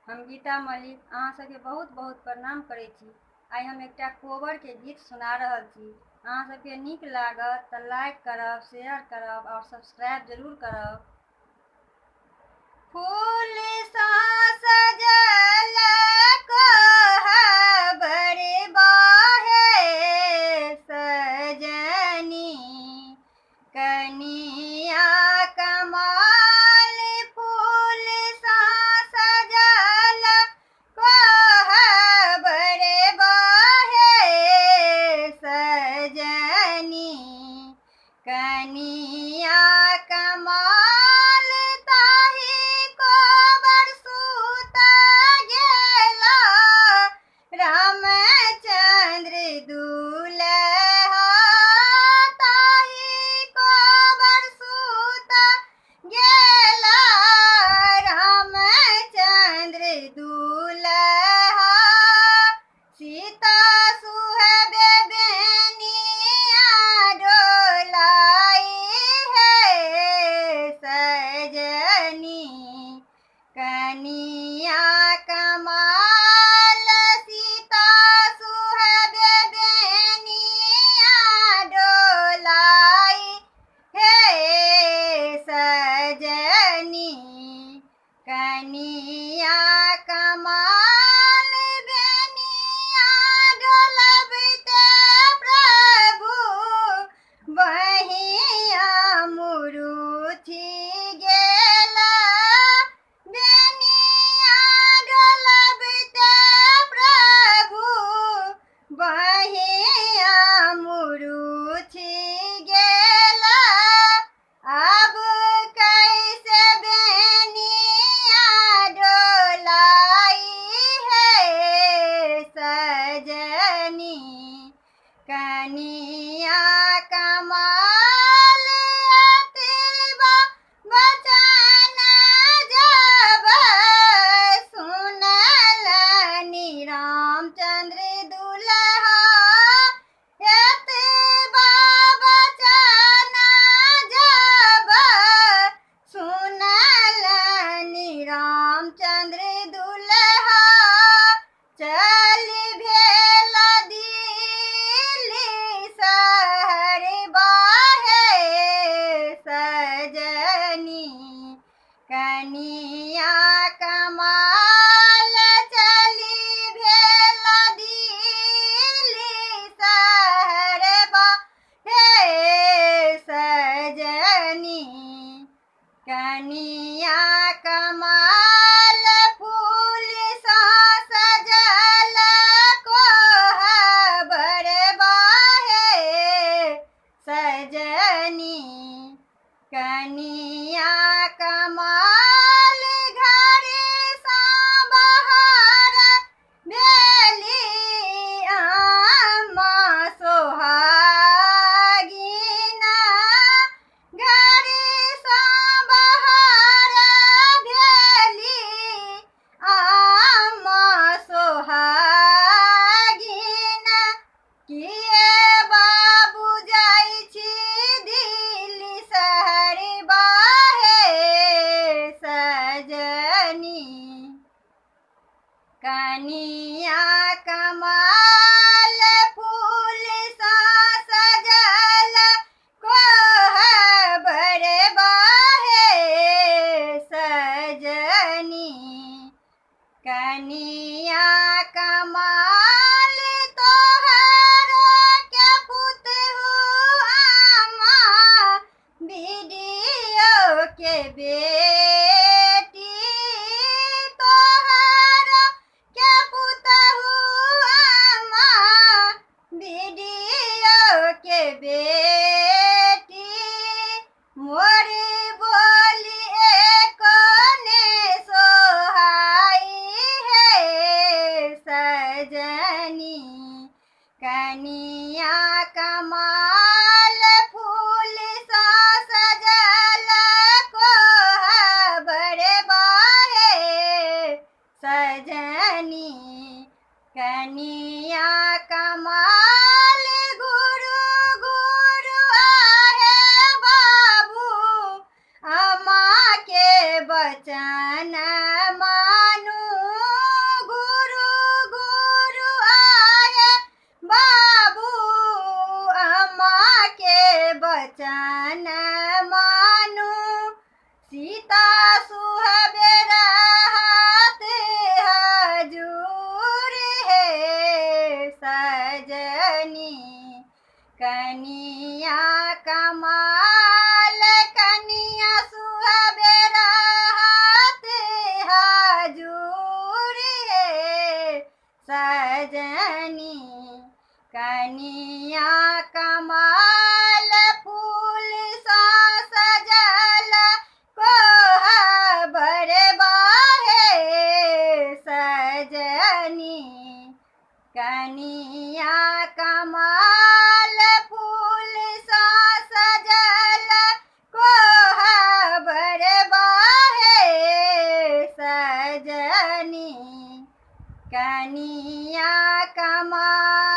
हम गीता मलिक अहाँ सबके बहुत बहुत प्रणाम करै छी। आइ हम एकटा कोबरके गीत सुना रहल छी। अहाँ सबके नीक लागत तऽ लाइक करब, शेयर करब और सब्सक्राइब जरूर करब। फूल सा सजल कोहबर बाहे सजनी, कनिया कमाल फूल सा सजल कोहबर बाहे सजनी, कनिया कमाल ताही कोबर सूत गेला, रामचंद्र दुल्हा ताही कोबर सूत गेला, रामचंद्र दुल्हा सीता सुहबे बेनिया डोलाई है सजनी, कनिया कमाल सीता सुहबे बेनिया डोलाई हे सजनी, कनिया कमाल बेनिया डोलबते प्रभु बहिया मुरुथि गेला, बेनिया डोलबते प्रभु बहिया मुरुथि गेला, अब कैसे बेनिया डोलाई है सजनी, कनिया कमाल अतिबा बचन जब सुनलनि रामचंद्र दुल्हा, एतबा बचन जब सुनलनि रामचंद्र दुल्हा, चल भेल दिल्ली शहर बाहे सजनी, कनिया कमाल चली भेल दिल्ली शहर बाहे सजनी, कनिया कमाल फूल सा सजल कोहबर बाहे सजनी, कनिया कमाल घर सा बाहर भेली अम्मा सोहागिना, घर सा बाहर भेली अम्मा सोहागिना, किए बाबू जाइ छी दिल्ली शहर बाहे सजनी, कनिया कमाल फूल सा सजल कोहबर बाहे सजनी, कनिया कमाल तोहरो के पुतहु अम्मा वीडियो के बेटी, तोहरो के पुतहु अम्मा वीडियो के बेटी, मोर बोलिए कोने सोहाई है सजनी, कनिया कमाल फूल सा सजल कोहबर बाहे सजनी, कनिया कमाल गुरु गुरु माँ के बचन मानू सीता सुहबे रहत हजूर है सजनी कनिया कमाल कनिया सुहबे रहत हजूर है सजनी कनिया कमाल फूल सा सजल कोहबर बाहे सजनी कनिया कमाल फूल सा सजल कोहबर बाहे सजनी कनिया कमाल